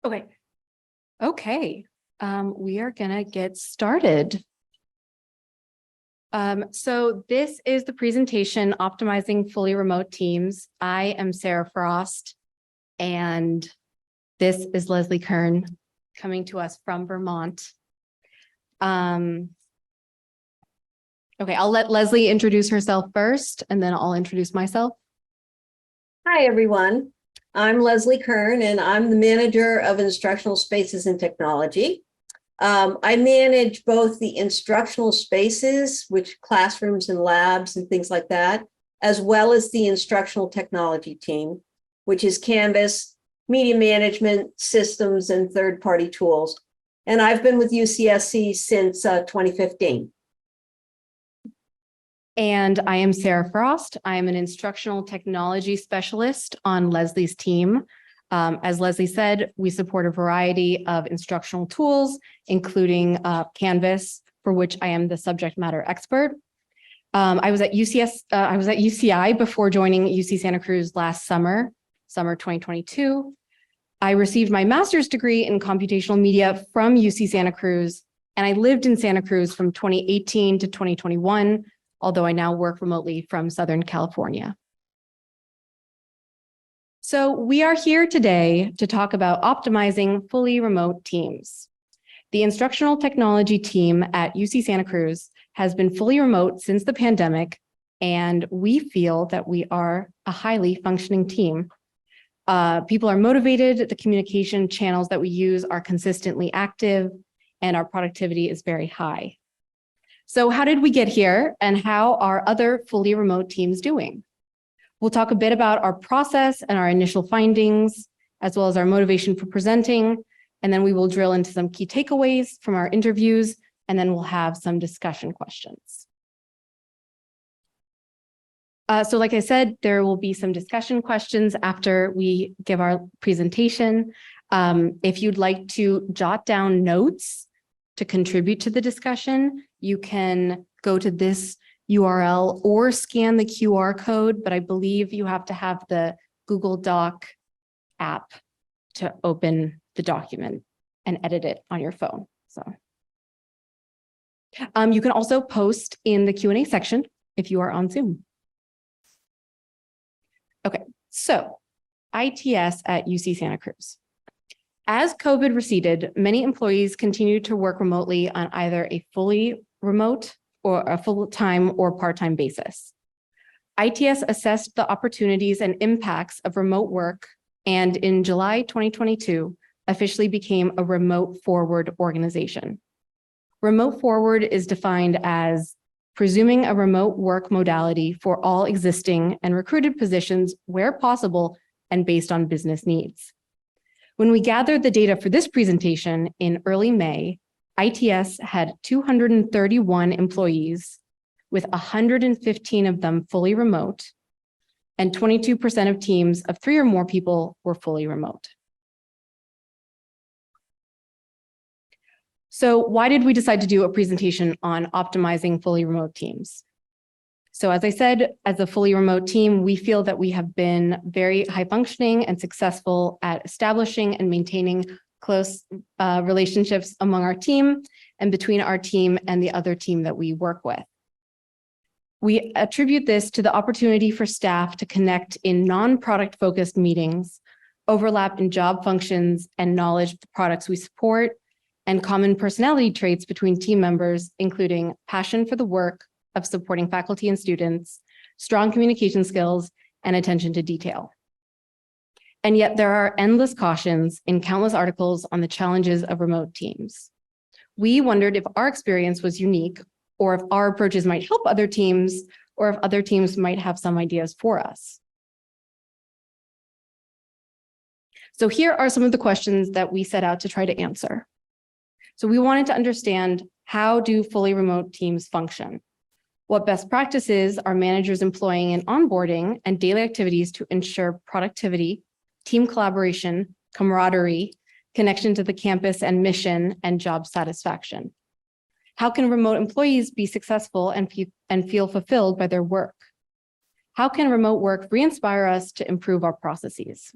Okay. Okay. We are gonna get started. So this is the presentation, Optimizing Fully Remote Teams. I am Sarah Frost, and this is Leslie Kern coming to us from Vermont. Okay, I'll let Leslie introduce herself first, and then I'll introduce myself. Hi, everyone. I'm Leslie Kern, and I'm the manager of instructional spaces and technology. I manage both the instructional spaces, which classrooms and labs and things like that, as well as the instructional technology team, which is Canvas, media management systems, and third-party tools. And I've been with UCSC since 2015. And I am Sarah Frost. I am an instructional technology specialist on Leslie's team. As Leslie said, we support a variety of instructional tools, including Canvas, for which I am the subject matter expert. I was at UCI before joining UC Santa Cruz last summer 2022. I received my master's degree in computational media from UC Santa Cruz, and I lived in Santa Cruz from 2018 to 2021, although I now work remotely from Southern California. So we are here today to talk about optimizing fully remote teams. The instructional technology team at UC Santa Cruz has been fully remote since the pandemic, and we feel that we are a highly functioning team. People are motivated, the communication channels that we use are consistently active, and our productivity is very high. So how did we get here, and how are other fully remote teams doing? We'll talk a bit about our process and our initial findings, as well as our motivation for presenting, and then we will drill into some key takeaways from our interviews, and then we'll have some discussion questions. So like I said, there will be some discussion questions after we give our presentation. If you'd like to jot down notes to contribute to the discussion, you can go to this URL or scan the QR code, but I believe you have to have the Google Doc app to open the document and edit it on your phone. So you can also post in the Q&A section if you are on Zoom. Okay, so ITS at UC Santa Cruz. As COVID receded, many employees continued to work remotely on either a fully remote or a full-time or part-time basis. ITS assessed the opportunities and impacts of remote work, and in July 2022, officially became a remote forward organization. Remote forward is defined as presuming a remote work modality for all existing and recruited positions where possible and based on business needs. When we gathered the data for this presentation in early May, ITS had 231 employees, with 115 of them fully remote, and 22% of teams of 3 or more people were fully remote. So why did we decide to do a presentation on optimizing fully remote teams? So as I said, as a fully remote team, we feel that we have been very high functioning and successful at establishing and maintaining close relationships among our team and between our team and the other team that we work with. We attribute this to the opportunity for staff to connect in non-product focused meetings, overlap in job functions and knowledge of the products we support, and common personality traits between team members, including passion for the work of supporting faculty and students, strong communication skills, and attention to detail. And yet there are endless cautions in countless articles on the challenges of remote teams. We wondered if our experience was unique, or if our approaches might help other teams, or if other teams might have some ideas for us. So here are some of the questions that we set out to try to answer. So we wanted to understand, how do fully remote teams function? What best practices are managers employing in onboarding and daily activities to ensure productivity, team collaboration, camaraderie, connection to the campus and mission, and job satisfaction? How can remote employees be successful and feel fulfilled by their work? How can remote work re-inspire us to improve our processes?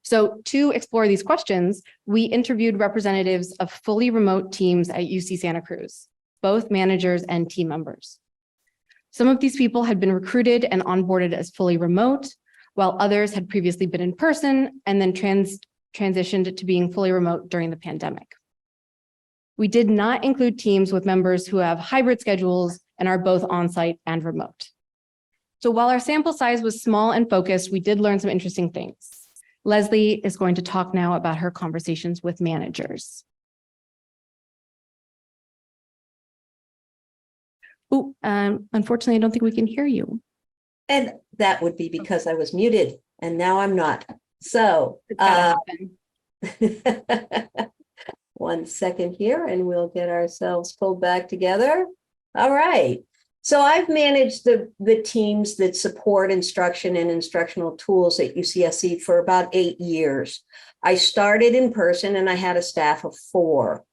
So to explore these questions, we interviewed representatives of fully remote teams at UC Santa Cruz, both managers and team members. Some of these people had been recruited and onboarded as fully remote, while others had previously been in person and then transitioned to being fully remote during the pandemic. We did not include teams with members who have hybrid schedules and are both on-site and remote. So while our sample size was small and focused, we did learn some interesting things. Leslie is going to talk now about her conversations with managers. Oh, unfortunately, I don't think we can hear you. And that would be because I was muted and now I'm not. So one second here and we'll get ourselves pulled back together. All right. So I've managed the teams that support instruction and instructional tools at UCSC for about 8 years. I started in person and I had a staff of 4.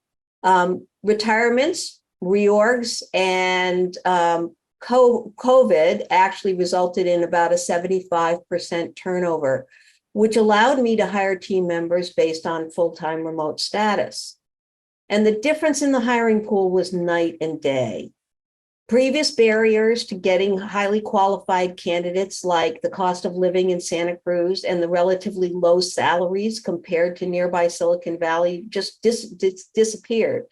Retirements, reorgs, and COVID actually resulted in about a 75% turnover, which allowed me to hire team members based on full-time remote status. And the difference in the hiring pool was night and day. Previous barriers to getting highly qualified candidates, like the cost of living in Santa Cruz and the relatively low salaries compared to nearby Silicon Valley, just disappeared.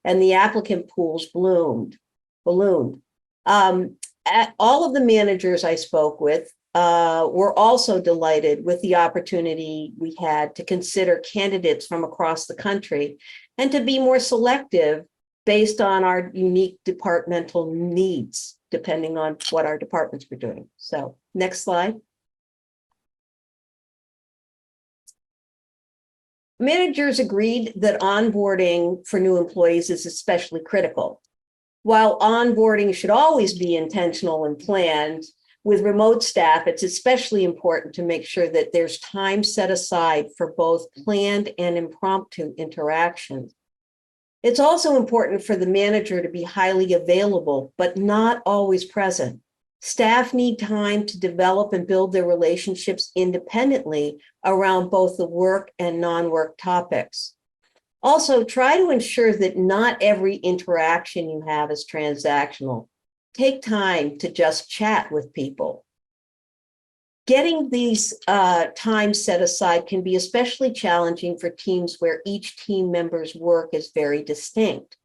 And the applicant pools ballooned. All of the managers I spoke with were also delighted with the opportunity we had to consider candidates from across the country and to be more selective based on our unique departmental needs, depending on what our departments were doing. So next slide. Managers agreed that onboarding for new employees is especially critical. While onboarding should always be intentional and planned, with remote staff, it's especially important to make sure that there's time set aside for both planned and impromptu interactions. It's also important for the manager to be highly available, but not always present. Staff need time to develop and build their relationships independently around both the work and non-work topics. Also, try to ensure that not every interaction you have is transactional. Take time to just chat with people. Getting these times set aside can be especially challenging for teams where each team member's work is very distinct.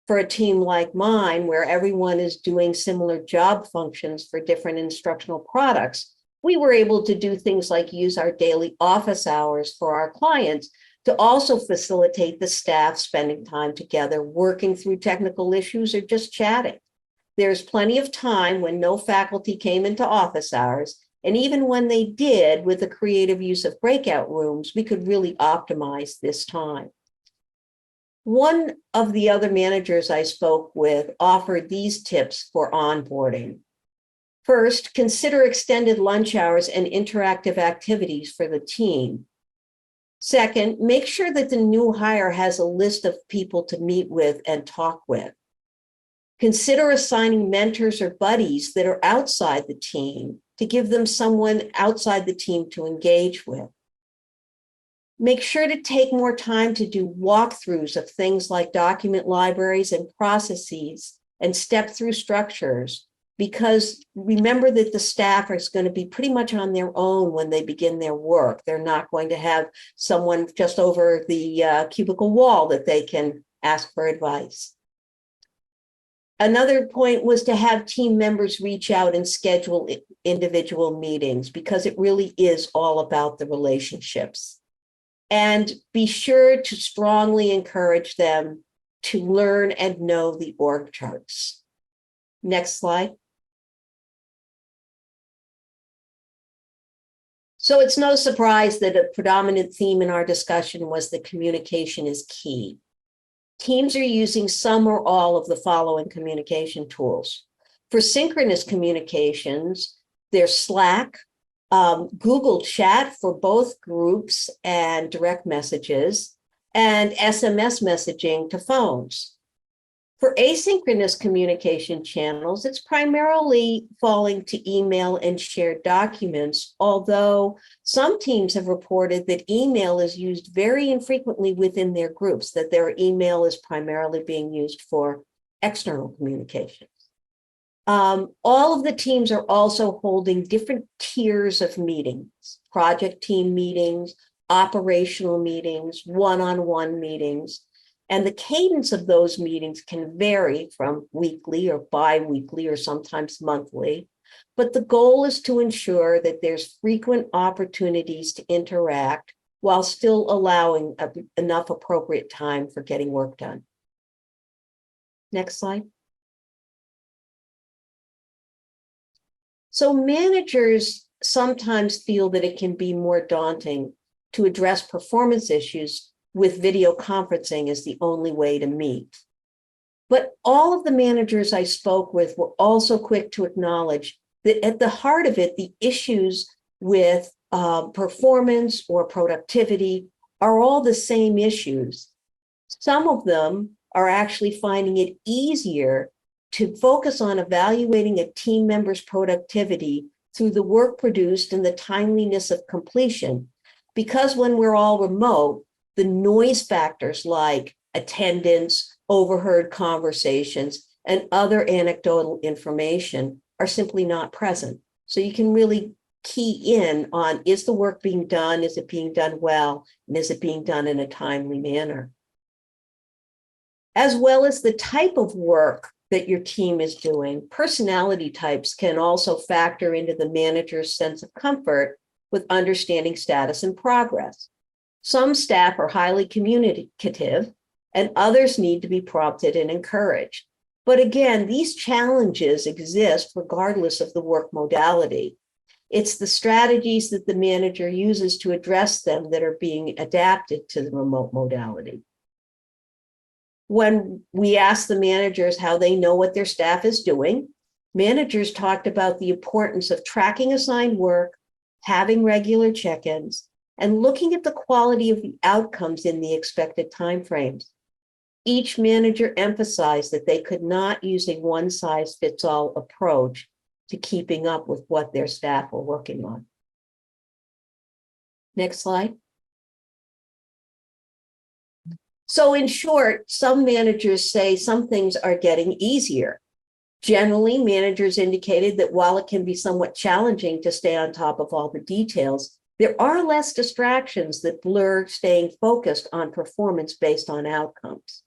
For a team like mine, where everyone is doing similar job functions for different instructional products, we were able to do things like use our daily office hours for our clients to also facilitate the staff spending time together, working through technical issues or just chatting. There's plenty of time when no faculty came into office hours, and even when they did, with the creative use of breakout rooms, we could really optimize this time. One of the other managers I spoke with offered these tips for onboarding. First, consider extended lunch hours and interactive activities for the team. Second, make sure that the new hire has a list of people to meet with and talk with. Consider assigning mentors or buddies that are outside the team to give them someone outside the team to engage with. Make sure to take more time to do walkthroughs of things like document libraries and processes and step through structures, because remember that the staff is going to be pretty much on their own when they begin their work. They're not going to have someone just over the cubicle wall that they can ask for advice. Another point was to have team members reach out and schedule individual meetings, because it really is all about the relationships. And be sure to strongly encourage them to learn and know the org charts. Next slide. So it's no surprise that a predominant theme in our discussion was that communication is key. Teams are using some or all of the following communication tools. For synchronous communications, there's Slack, Google Chat for both groups and direct messages, and SMS messaging to phones. For asynchronous communication channels, it's primarily falling to email and shared documents, although some teams have reported that email is used very infrequently within their groups, that their email is primarily being used for external communications. All of the teams are also holding different tiers of meetings, project team meetings, operational meetings, one-on-one meetings. And the cadence of those meetings can vary from weekly or bi-weekly or sometimes monthly. But the goal is to ensure that there's frequent opportunities to interact while still allowing enough appropriate time for getting work done. Next slide. So managers sometimes feel that it can be more daunting to address performance issues with video conferencing as the only way to meet. But all of the managers I spoke with were also quick to acknowledge that at the heart of it, the issues with performance or productivity are all the same issues. Some of them are actually finding it easier to focus on evaluating a team member's productivity through the work produced and the timeliness of completion. Because when we're all remote, the noise factors like attendance, overheard conversations, and other anecdotal information are simply not present. So you can really key in on, is the work being done? Is it being done well? And is it being done in a timely manner? As well as the type of work that your team is doing, personality types can also factor into the manager's sense of comfort with understanding status and progress. Some staff are highly communicative and others need to be prompted and encouraged. But again, these challenges exist regardless of the work modality. It's the strategies that the manager uses to address them that are being adapted to the remote modality. When we asked the managers how they know what their staff is doing, managers talked about the importance of tracking assigned work, having regular check-ins, and looking at the quality of the outcomes in the expected timeframes. Each manager emphasized that they could not use a one-size-fits-all approach to keeping up with what their staff were working on. Next slide. So in short, some managers say some things are getting easier. Generally, managers indicated that while it can be somewhat challenging to stay on top of all the details, there are less distractions that blur staying focused on performance based on outcomes.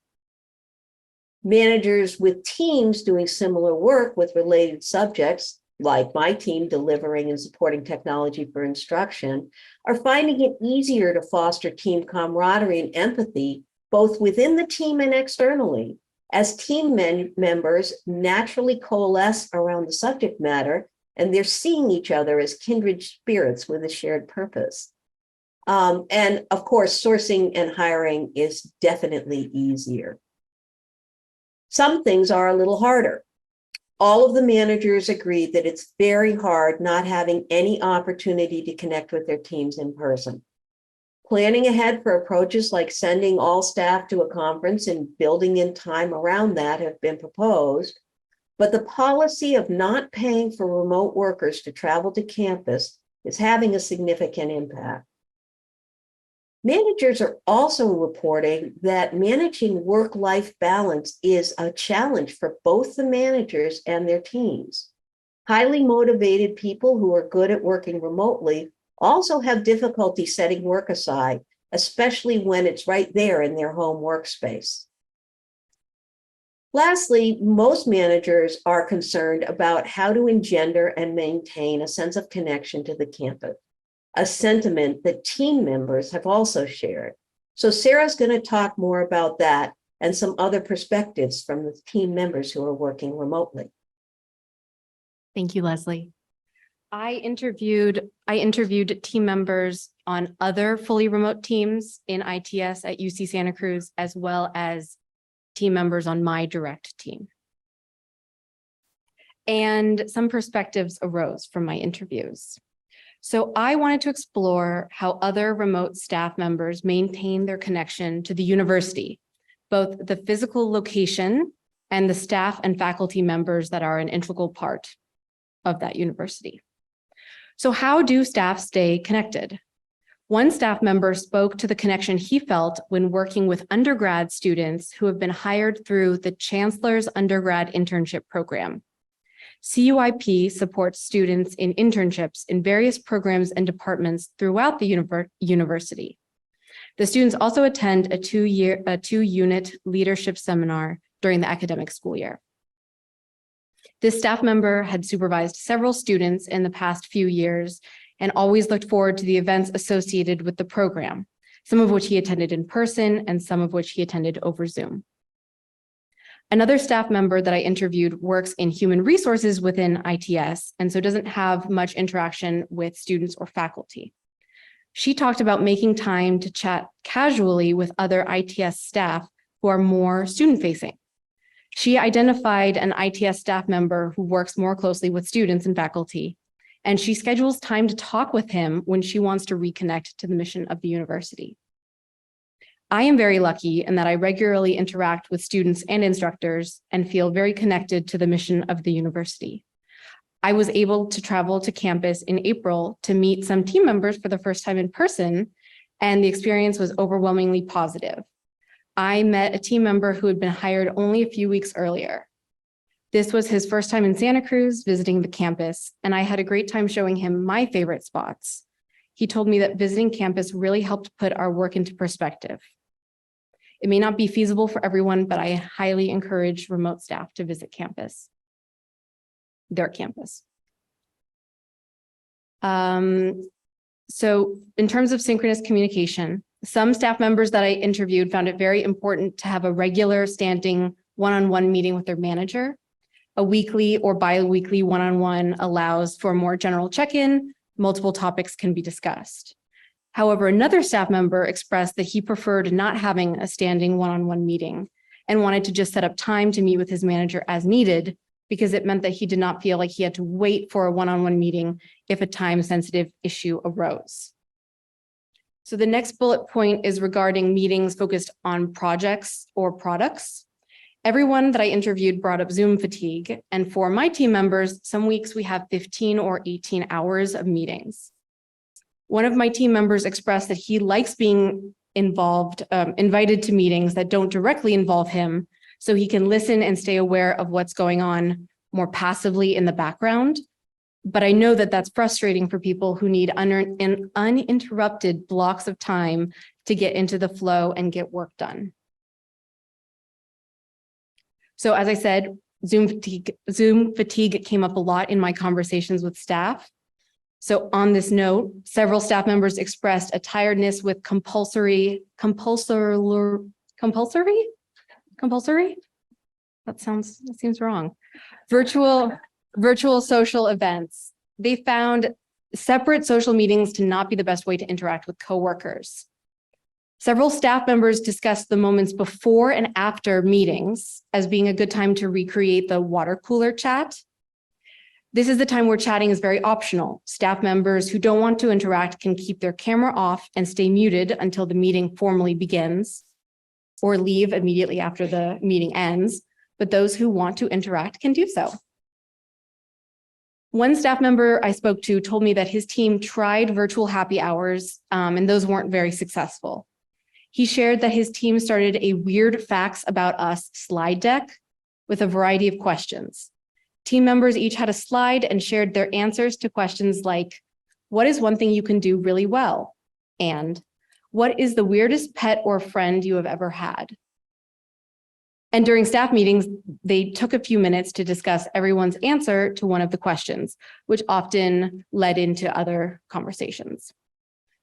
Managers with teams doing similar work with related subjects, like my team delivering and supporting technology for instruction, are finding it easier to foster team camaraderie and empathy, both within the team and externally, as team members naturally coalesce around the subject matter and they're seeing each other as kindred spirits with a shared purpose. And of course, sourcing and hiring is definitely easier. Some things are a little harder. All of the managers agreed that it's very hard not having any opportunity to connect with their teams in person. Planning ahead for approaches like sending all staff to a conference and building in time around that have been proposed, but the policy of not paying for remote workers to travel to campus is having a significant impact. Managers are also reporting that managing work-life balance is a challenge for both the managers and their teams. Highly motivated people who are good at working remotely also have difficulty setting work aside, especially when it's right there in their home workspace. Lastly, most managers are concerned about how to engender and maintain a sense of connection to the campus, a sentiment that team members have also shared. So Sarah's going to talk more about that and some other perspectives from the team members who are working remotely. Thank you, Leslie. I interviewed team members on other fully remote teams in ITS at UC Santa Cruz, as well as team members on my direct team. And some perspectives arose from my interviews. So I wanted to explore how other remote staff members maintain their connection to the university, both the physical location and the staff and faculty members that are an integral part of that university. So how do staff stay connected? One staff member spoke to the connection he felt when working with undergrad students who have been hired through the Chancellor's Undergrad Internship Program. CUIP supports students in internships in various programs and departments throughout the university. The students also attend a two-unit leadership seminar during the academic school year. This staff member had supervised several students in the past few years and always looked forward to the events associated with the program, some of which he attended in person and some of which he attended over Zoom. Another staff member that I interviewed works in human resources within ITS, and so doesn't have much interaction with students or faculty. She talked about making time to chat casually with other ITS staff who are more student-facing. She identified an ITS staff member who works more closely with students and faculty, and she schedules time to talk with him when she wants to reconnect to the mission of the university. I am very lucky in that I regularly interact with students and instructors and feel very connected to the mission of the university. I was able to travel to campus in April to meet some team members for the first time in person, and the experience was overwhelmingly positive. I met a team member who had been hired only a few weeks earlier. This was his first time in Santa Cruz visiting the campus, and I had a great time showing him my favorite spots. He told me that visiting campus really helped put our work into perspective. It may not be feasible for everyone, but I highly encourage remote staff to visit their campus. So in terms of synchronous communication, some staff members that I interviewed found it very important to have a regular standing one-on-one meeting with their manager. A weekly or bi-weekly one-on-one allows for more general check-in. Multiple topics can be discussed. However, another staff member expressed that he preferred not having a standing one-on-one meeting and wanted to just set up time to meet with his manager as needed, because it meant that he did not feel like he had to wait for a one-on-one meeting if a time-sensitive issue arose. So the next bullet point is regarding meetings focused on projects or products. Everyone that I interviewed brought up Zoom fatigue, and for my team members, some weeks we have 15 or 18 hours of meetings. One of my team members expressed that he likes being invited to meetings that don't directly involve him, so he can listen and stay aware of what's going on more passively in the background. But I know that that's frustrating for people who need uninterrupted blocks of time to get into the flow and get work done. So as I said, Zoom fatigue came up a lot in my conversations with staff. So on this note, several staff members expressed a tiredness with compulsory? That seems wrong. Virtual social events. They found separate social meetings to not be the best way to interact with coworkers. Several staff members discussed the moments before and after meetings as being a good time to recreate the water cooler chat. This is the time where chatting is very optional. Staff members who don't want to interact can keep their camera off and stay muted until the meeting formally begins, or leave immediately after the meeting ends, but those who want to interact can do so. One staff member I spoke to told me that his team tried virtual happy hours, and those weren't very successful. He shared that his team started a weird facts about us slide deck with a variety of questions. Team members each had a slide and shared their answers to questions like, what is one thing you can do really well? And what is the weirdest pet or friend you have ever had? And during staff meetings, they took a few minutes to discuss everyone's answer to one of the questions, which often led into other conversations.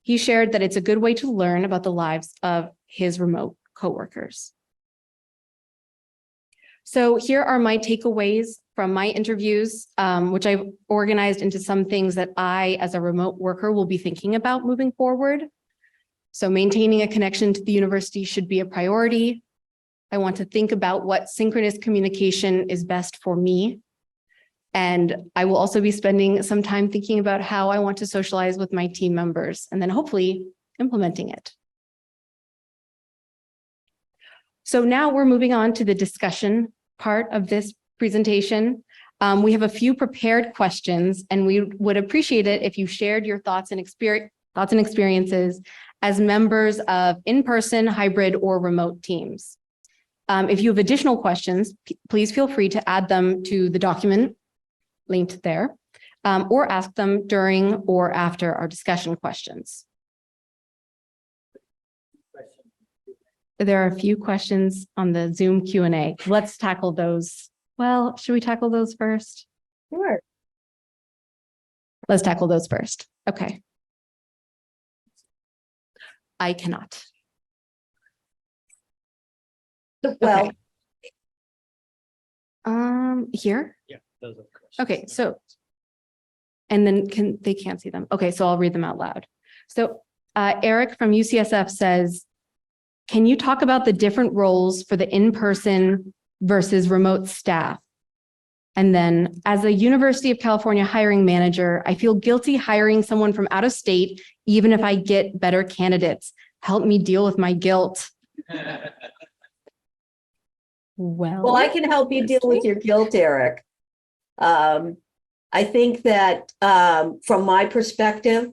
He shared that it's a good way to learn about the lives of his remote coworkers. So here are my takeaways from my interviews, which I've organized into some things that I, as a remote worker, will be thinking about moving forward. So maintaining a connection to the university should be a priority. I want to think about what synchronous communication is best for me. And I will also be spending some time thinking about how I want to socialize with my team members and then hopefully implementing it. So now we're moving on to the discussion part of this presentation. We have a few prepared questions, and we would appreciate it if you shared your thoughts and experiences as members of in-person, hybrid, or remote teams. If you have additional questions, please feel free to add them to the document linked there, or ask them during or after our discussion questions. There are a few questions on the Zoom Q&A. Let's tackle those. Well, should we tackle those first? Sure. Let's tackle those first. Okay. I cannot. Well, Okay. Here? Yeah, those are the questions. Okay, so, and then they can't see them. Okay, so I'll read them out loud. So Eric from UCSF says, can you talk about the different roles for the in-person versus remote staff? And then, as a University of California hiring manager, I feel guilty hiring someone from out of state, even if I get better candidates. Help me deal with my guilt. Well, I can help you deal with your guilt, Eric. I think that from my perspective,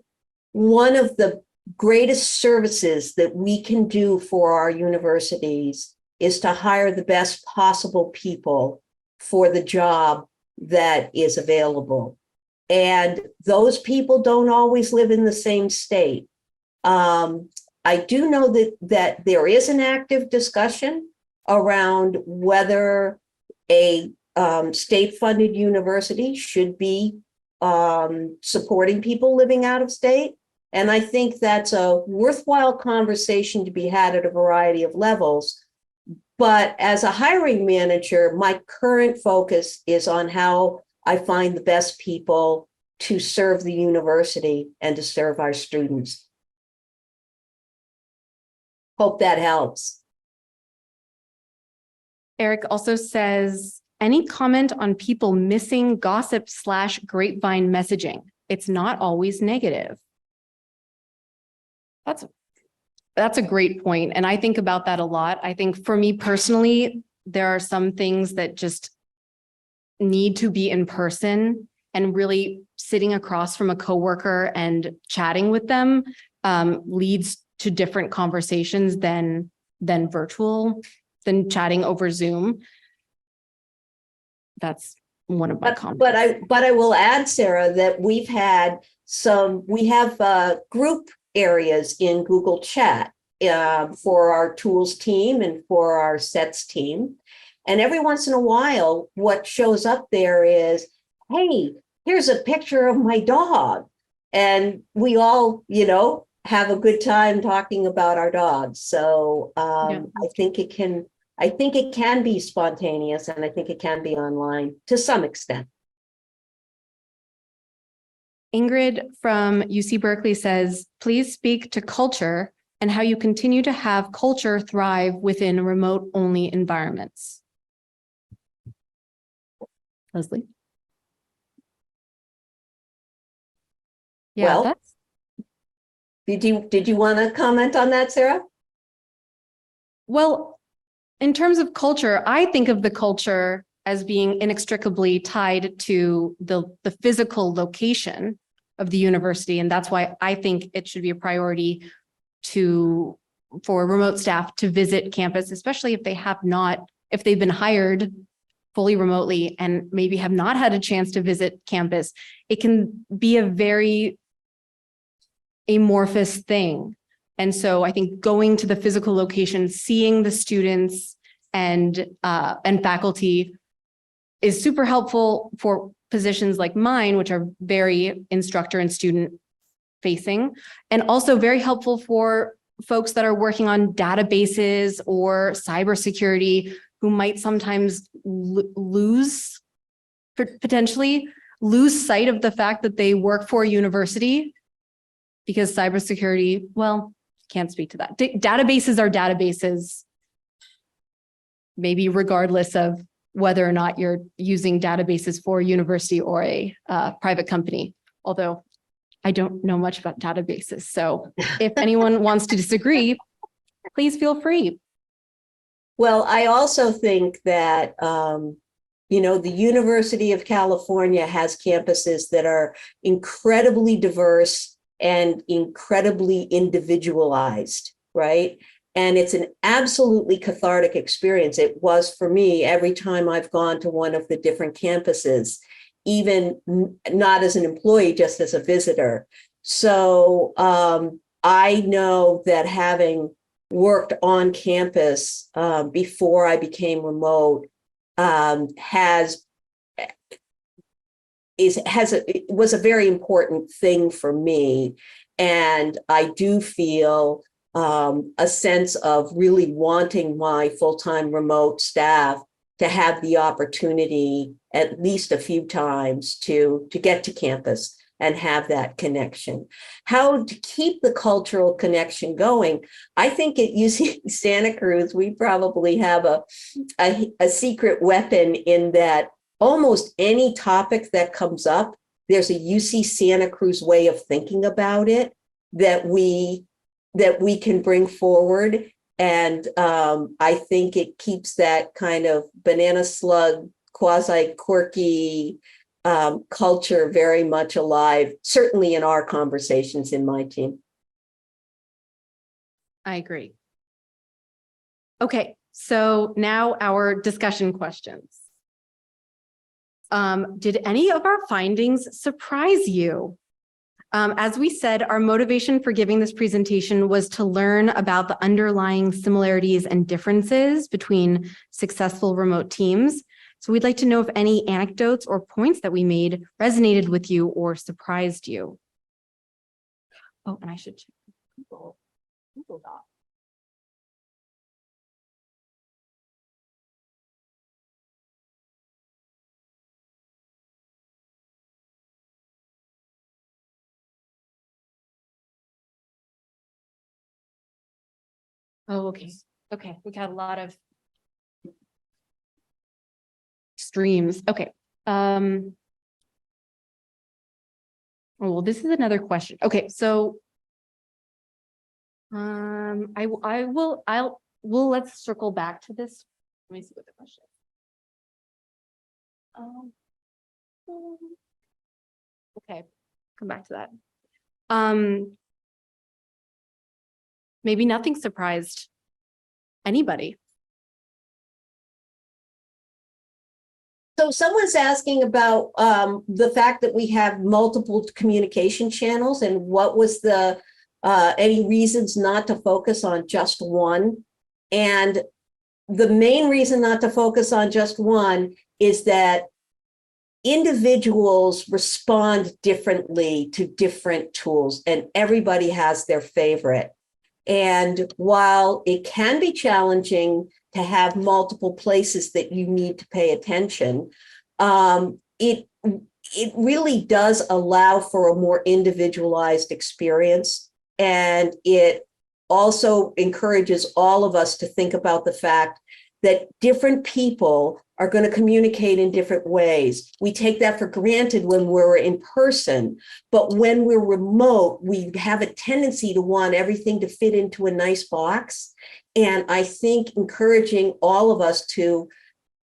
one of the greatest services that we can do for our universities is to hire the best possible people for the job that is available. And those people don't always live in the same state. I do know that there is an active discussion around whether a state-funded university should be supporting people living out of state. And I think that's a worthwhile conversation to be had at a variety of levels. But as a hiring manager, my current focus is on how I find the best people to serve the university and to serve our students. Hope that helps. Eric also says, any comment on people missing gossip/grapevine messaging? It's not always negative. That's a great point. And I think about that a lot. I think for me personally, there are some things that just need to be in person, and really sitting across from a coworker and chatting with them leads to different conversations than chatting over Zoom. That's one of my comments. But I will add, Sarah, that we have group areas in Google Chat for our tools team and for our sets team. And every once in a while, what shows up there is, hey, here's a picture of my dog. And we all, have a good time talking about our dogs. So I think it can be spontaneous, and I think it can be online to some extent. Ingrid from UC Berkeley says, please speak to culture and how you continue to have culture thrive within remote-only environments. Leslie? Yeah, Well, did you want to comment on that, Sarah? Well, in terms of culture, I think of the culture as being inextricably tied to the physical location of the university. And that's why I think it should be a priority for remote staff to visit campus, especially if they've been hired fully remotely and maybe have not had a chance to visit campus. It can be a very amorphous thing. And so I think going to the physical location, seeing the students and faculty is super helpful for positions like mine, which are very instructor and student facing, and also very helpful for folks that are working on databases or cybersecurity, who might sometimes potentially lose sight of the fact that they work for a university, because cybersecurity, well, can't speak to that. Databases are databases, maybe regardless of whether or not you're using databases for a university or a private company, although I don't know much about databases. So if anyone wants to disagree, please feel free. Well, I also think that, the University of California has campuses that are incredibly diverse and incredibly individualized, right? And it's an absolutely cathartic experience. It was for me every time I've gone to one of the different campuses, even not as an employee, just as a visitor. So I know that having worked on campus before I became remote was a very important thing for me. And I do feel a sense of really wanting my full-time remote staff to have the opportunity at least a few times to get to campus and have that connection. How to keep the cultural connection going? I think at UC Santa Cruz, we probably have a secret weapon in that almost any topic that comes up, there's a UC Santa Cruz way of thinking about it that we can bring forward. And I think it keeps that kind of banana slug, quasi quirky culture very much alive, certainly in our conversations in my team. I agree. Okay, so now our discussion questions. Did any of our findings surprise you? As we said, our motivation for giving this presentation was to learn about the underlying similarities and differences between successful remote teams. So we'd like to know if any anecdotes or points that we made resonated with you or surprised you. Oh, and I should check Google Doc. Oh, okay. Okay, we got a lot of streams. Okay. Oh, well, this is another question. Okay, so let's circle back to this. Let me see what the question is. Okay, come back to that. Maybe nothing surprised anybody. So someone's asking about the fact that we have multiple communication channels and what was the any reasons not to focus on just one. And the main reason not to focus on just one is that individuals respond differently to different tools and everybody has their favorite. And while it can be challenging to have multiple places that you need to pay attention, it really does allow for a more individualized experience. And it also encourages all of us to think about the fact that different people are going to communicate in different ways. We take that for granted when we're in person, but when we're remote, we have a tendency to want everything to fit into a nice box. And I think encouraging all of us to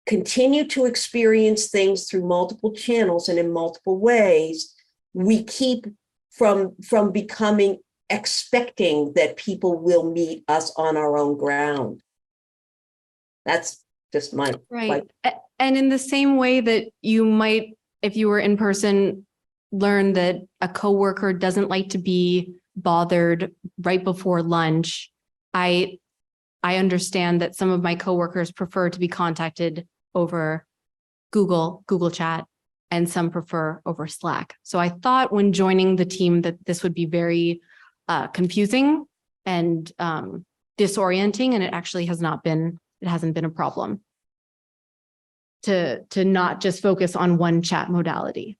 continue to experience things through multiple channels and in multiple ways, we keep from becoming expecting that people will meet us on our own ground. That's just my right. And in the same way that you might, if you were in person, learn that a coworker doesn't like to be bothered right before lunch. I understand that some of my coworkers prefer to be contacted over Google Chat, and some prefer over Slack. So I thought when joining the team that this would be very confusing and disorienting, and it actually has not been. It hasn't been a problem to not just focus on one chat modality.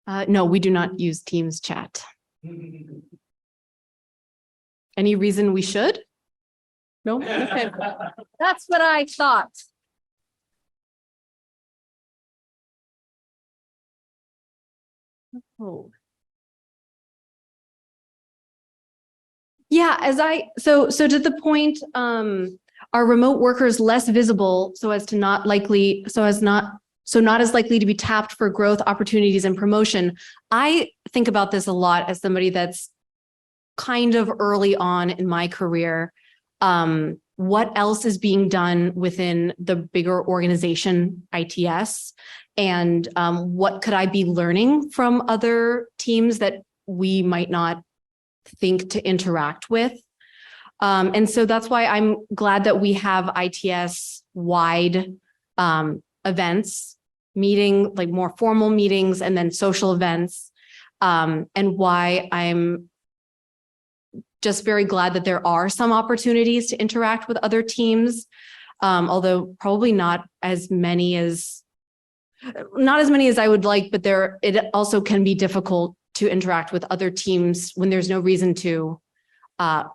No, we do not use Teams chat. Any reason we should? No? Okay. That's what I thought. Oh. Yeah, so to the point, Are remote workers less visible so as to not likely, not as likely to be tapped for growth opportunities and promotion? I think about this a lot as somebody that's kind of early on in my career. What else is being done within the bigger organization, ITS? And what could I be learning from other teams that we might not think to interact with? And so that's why I'm glad that we have ITS wide events, meeting, like more formal meetings, and then social events. And why I'm just very glad that there are some opportunities to interact with other teams, although probably not as many as I would like, but it also can be difficult to interact with other teams when there's no reason to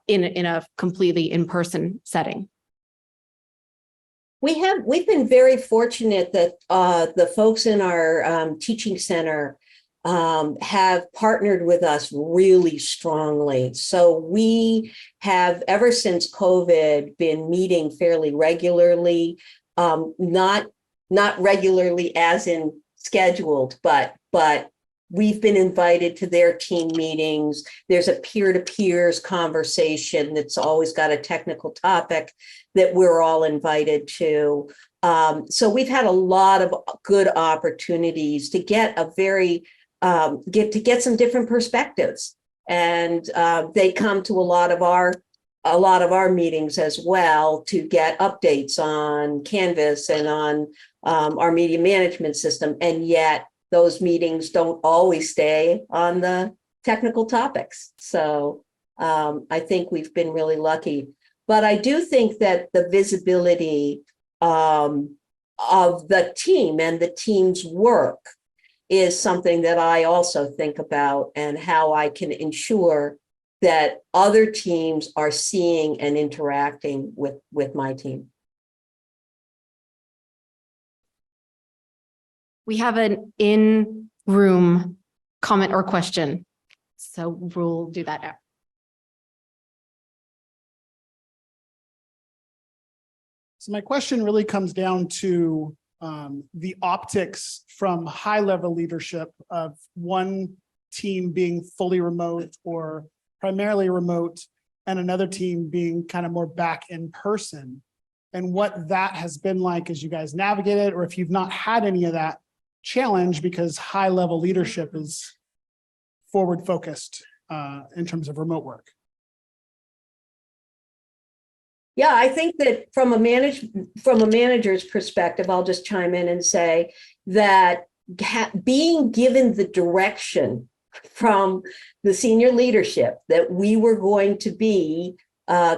in a completely in-person setting. We've been very fortunate that the folks in our teaching center have partnered with us really strongly. So we have, ever since COVID, been meeting fairly regularly, not regularly as in scheduled, but we've been invited to their team meetings. There's a peer-to-peers conversation that's always got a technical topic that we're all invited to. So we've had a lot of good opportunities to get get some different perspectives, and they come to a lot of our meetings as well to get updates on Canvas and on our media management system. And yet those meetings don't always stay on the technical topics. So I think we've been really lucky. But I do think that the visibility of the team and the team's work is something that I also think about, and how I can ensure that other teams are seeing and interacting with my team. We have an in-room comment or question, so we'll do that now. So my question really comes down to the optics from high-level leadership of one team being fully remote or primarily remote, and another team being kind of more back in person, and what that has been like as you guys navigate it, or if you've not had any of that challenge because high-level leadership is forward-focused in terms of remote work. Yeah, I think that from a manager's perspective, I'll just chime in and say that being given the direction from the senior leadership that we were going to be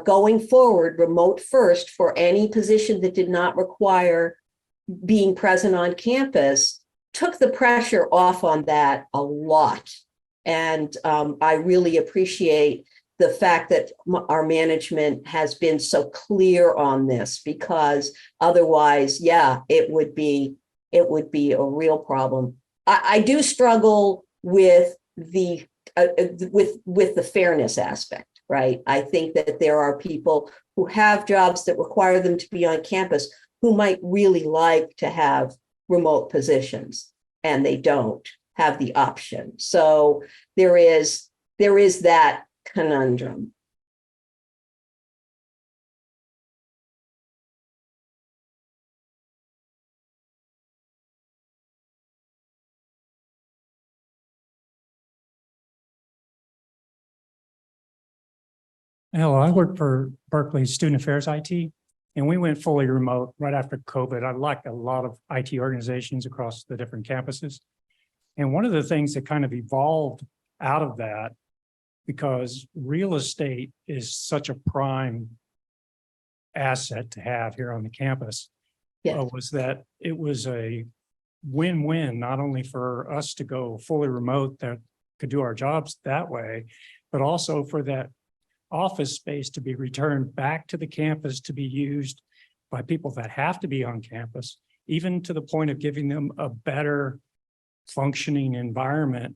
going forward remote first for any position that did not require being present on campus took the pressure off on that a lot. And I really appreciate the fact that our management has been so clear on this, because otherwise, yeah, it would be a real problem. I do struggle with the fairness aspect, right? I think that there are people who have jobs that require them to be on campus who might really like to have remote positions, and they don't have the option. So there is that conundrum. Hello, I work for Berkeley Student Affairs IT, and we went fully remote right after COVID. I like a lot of IT organizations across the different campuses. And one of the things that kind of evolved out of that, because real estate is such a prime asset to have here on the campus, was that it was a win-win, not only for us to go fully remote that could do our jobs that way, but also for that office space to be returned back to the campus to be used by people that have to be on campus, even to the point of giving them a better functioning environment,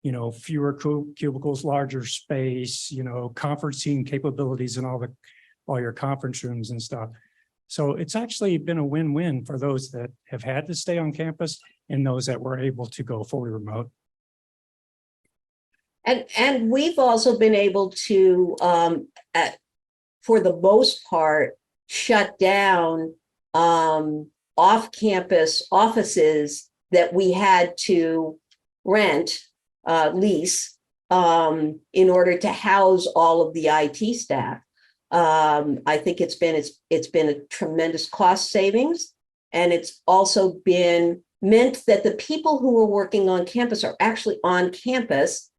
you know, fewer cubicles, larger space, you know, conferencing capabilities and all your conference rooms and stuff. So it's actually been a win-win for those that have had to stay on campus and those that were able to go fully remote. And we've also been able to, for the most part, shut down off-campus offices that we had to rent, lease, in order to house all of the IT staff. I think it's been a tremendous cost savings, and it's also been meant that the people who are working on campus are actually on campus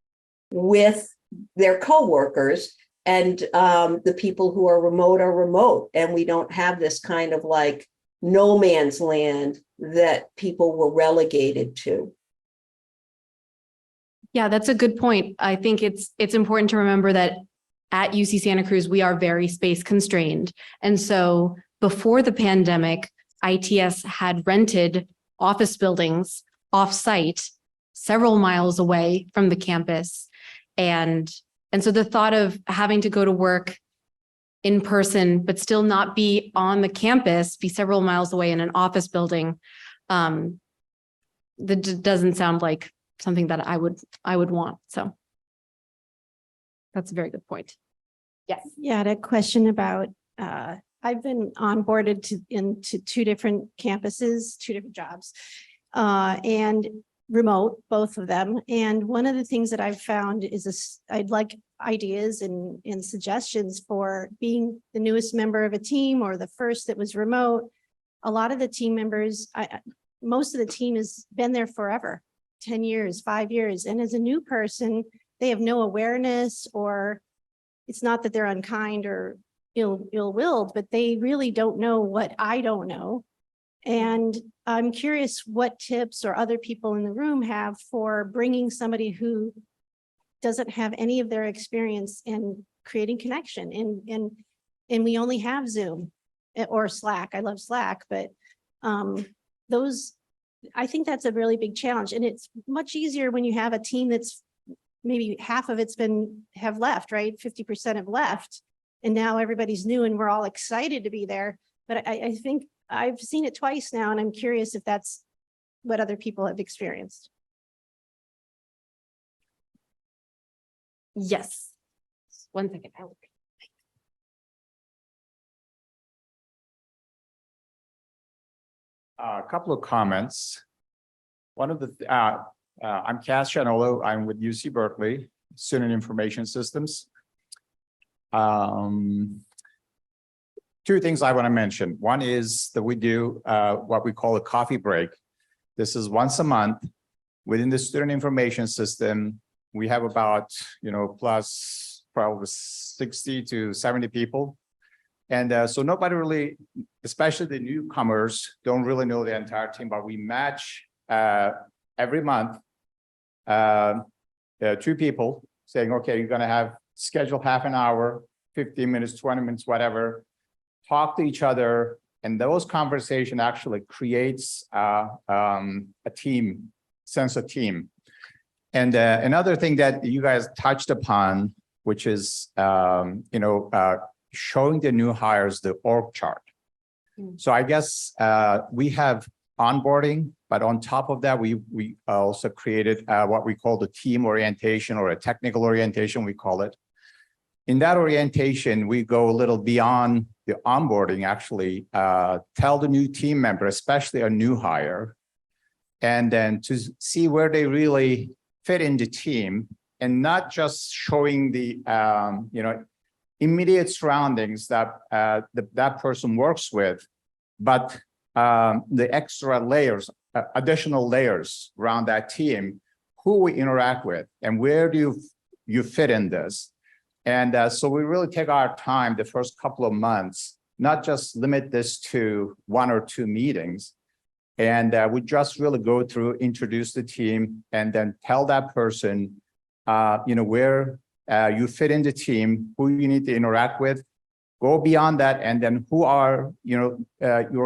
with their coworkers, and the people who are remote, and we don't have this kind of like no man's land that people were relegated to. Yeah, that's a good point. I think it's important to remember that at UC Santa Cruz, we are very space constrained. And so before the pandemic, ITS had rented office buildings off-site several miles away from the campus. And so the thought of having to go to work in person, but still not be on the campus, be several miles away in an office building, that doesn't sound like something that I would want. So that's a very good point. Yes. Yeah, I had a question about, I've been onboarded into 2 different campuses, 2 different jobs, and remote, both of them. And one of the things that I've found is I'd like ideas and suggestions for being the newest member of a team or the first that was remote. A lot of the team members, most of the team has been there forever, 10 years, 5 years. And as a new person, they have no awareness, or it's not that they're unkind or ill-willed, but they really don't know what I don't know. And I'm curious what tips or other people in the room have for bringing somebody who doesn't have any of their experience in creating connection. And we only have Zoom or Slack. I love Slack, but I think that's a really big challenge. And it's much easier when you have a team that's maybe half of it's have left, right? 50% have left. And now everybody's new and we're all excited to be there. But I think I've seen it twice now, and I'm curious if that's what other people have experienced. Yes. 1 second. A couple of comments. One of the, I'm Cass Chanolo. I'm with UC Berkeley, Student Information Systems. 2 things I want to mention. One is that we do what we call a coffee break. This is once a month within the Student Information System. We have about, plus probably 60 to 70 people. And so nobody really, especially the newcomers, don't really know the entire team, but we match every month 2 people saying, okay, you're going to have schedule half an hour, 15 minutes, 20 minutes, whatever, talk to each other. And those conversations actually creates a team, sense of team. And another thing that you guys touched upon, which is, showing the new hires the org chart. So I guess we have onboarding, but on top of that, we also created what we call the team orientation, or a technical orientation, we call it. In that orientation, we go a little beyond the onboarding, actually tell the new team member, especially a new hire, and then to see where they really fit in the team, and not just showing the, immediate surroundings that that person works with, but the extra layers, additional layers around that team, who we interact with, and where do you fit in this. And so we really take our time the first couple of months, not just limit this to 1 or 2 meetings. And we just really go through, introduce the team, and then tell that person, where you fit in the team, who you need to interact with, go beyond that, and then who are, your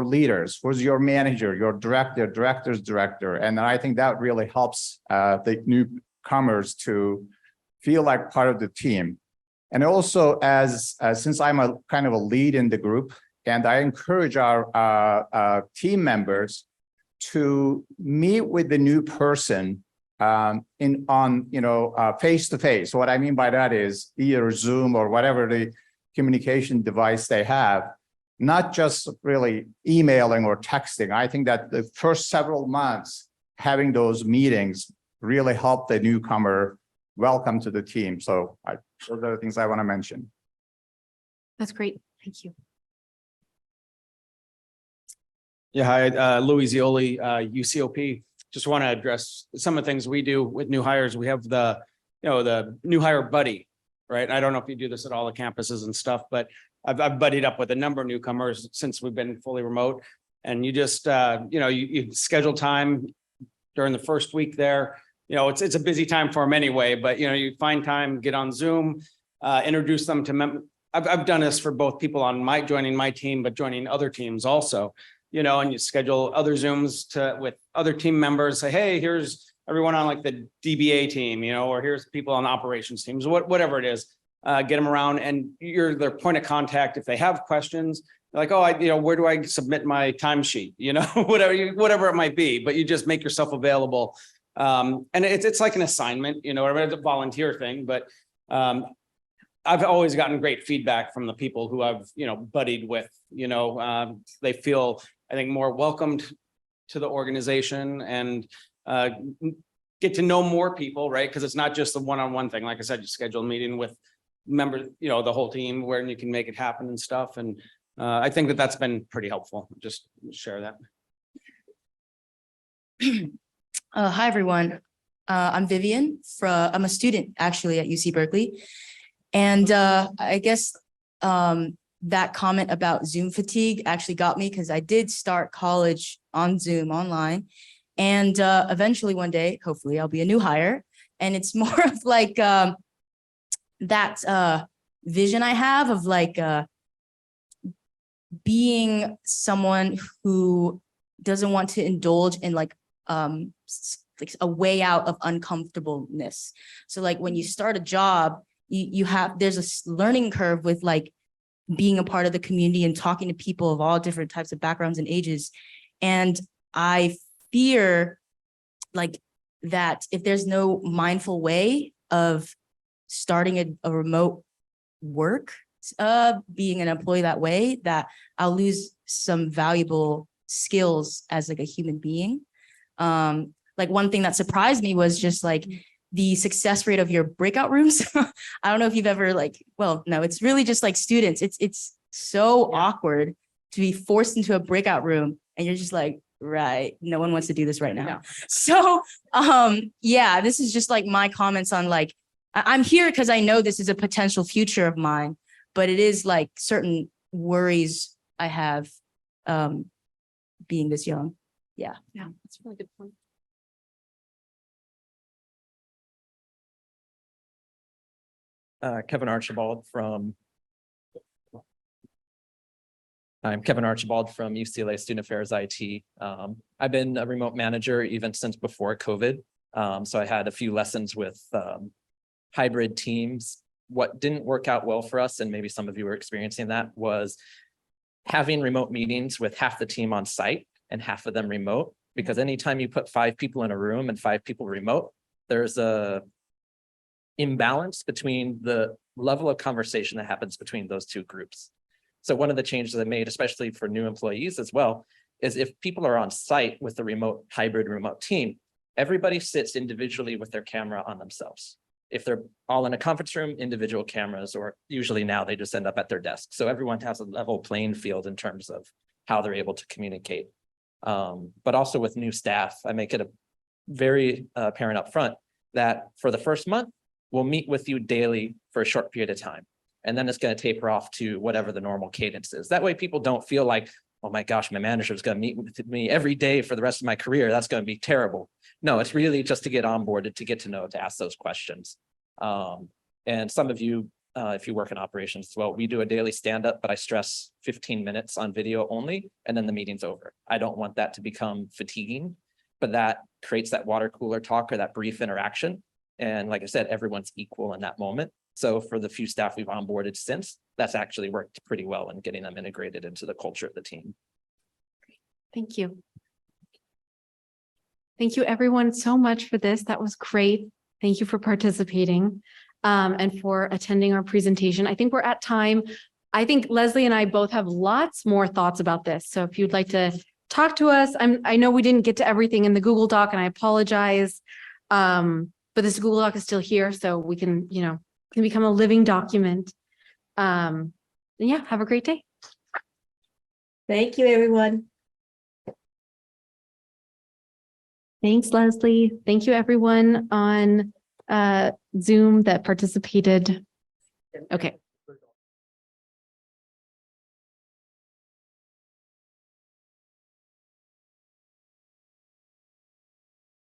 leaders, who's your manager, your director, director's director. And I think that really helps the newcomers to feel like part of the team. And also, as since I'm a kind of a lead in the group, And I encourage our team members to meet with the new person face to face. What I mean by that is either Zoom or whatever the communication device they have, not just really emailing or texting. I think that the first several months having those meetings really help the newcomer welcome to the team. So those are the things I want to mention. That's great. Thank you. Yeah, hi, Louis Zioli, UCOP. Just want to address some of the things we do with new hires. We have the new hire buddy, right? I don't know if you do this at all the campuses and stuff, but I've buddied up with a number of newcomers since we've been fully remote. And you just, you schedule time during the first week there. It's a busy time for them anyway, but you find time, get on Zoom, introduce them to I've done this for both people on joining my team, but joining other teams also. And you schedule other Zooms with other team members, say, hey, here's everyone on like the DBA team, or here's people on operations teams, whatever it is, get them around and you're their point of contact. If they have questions, like, oh, where do I submit my timesheet? Whatever it might be, but you just make yourself available. And it's like an assignment, it's a volunteer thing, but I've always gotten great feedback from the people who I've, buddied with, they feel, I think, more welcomed to the organization and get to know more people, right? Because it's not just the one-on-one thing. Like I said, you schedule a meeting with members, the whole team where you can make it happen and stuff. And I think that's been pretty helpful. Just share that. Hi, everyone. I'm Vivian. I'm a student actually at UC Berkeley. And I guess that comment about Zoom fatigue actually got me because I did start college on Zoom online. And eventually one day, hopefully I'll be a new hire. And it's more of like that vision I have of like being someone who doesn't want to indulge in like a way out of uncomfortableness. So like when you start a job, there's a learning curve with like being a part of the community and talking to people of all different types of backgrounds and ages. And I fear like that if there's no mindful way of starting a remote work, being an employee that way, that I'll lose some valuable skills as like a human being. Like one thing that surprised me was just like the success rate of your breakout rooms. I don't know if you've ever no, it's really just like students. It's so awkward to be forced into a breakout room and you're just like, right, no one wants to do this right now. No. So, yeah, this is just like my comments on like, I'm here because I know this is a potential future of mine, but it is like certain worries I have being this young. Yeah. Yeah, that's a really good point. Kevin Archibald from UCLA Student Affairs IT. I've been a remote manager even since before COVID. So I had a few lessons with hybrid teams. What didn't work out well for us, and maybe some of you were experiencing that, was having remote meetings with half the team on site and half of them remote. Because anytime you put 5 people in a room and 5 people remote, there's a imbalance between the level of conversation that happens between those two groups. So one of the changes I made, especially for new employees as well, is if people are on site with the hybrid remote team, everybody sits individually with their camera on themselves. If they're all in a conference room, individual cameras, or usually now they just end up at their desk. So everyone has a level playing field in terms of how they're able to communicate. But also with new staff, I make it a very apparent up front that for the first month, we'll meet with you daily for a short period of time. And then it's going to taper off to whatever the normal cadence is. That way people don't feel like, oh my gosh, my manager is going to meet with me every day for the rest of my career. That's going to be terrible. No, it's really just to get onboarded, to get to know, to ask those questions. And some of you, if you work in operations as well, we do a daily stand-up, but I stress 15 minutes on video only, and then the meeting's over. I don't want that to become fatiguing, but that creates that water cooler talk or that brief interaction. And like I said, everyone's equal in that moment. So for the few staff we've onboarded since, that's actually worked pretty well in getting them integrated into the culture of the team. Thank you. Thank you everyone so much for this. That was great. Thank you for participating and for attending our presentation. I think we're at time. I think Leslie and I both have lots more thoughts about this. So if you'd like to talk to us, I know we didn't get to everything in the Google Doc and I apologize. But this Google Doc is still here, so we can, can become a living document. And yeah, have a great day. Thank you, everyone. Thanks, Leslie. Thank you, everyone on Zoom that participated. Okay.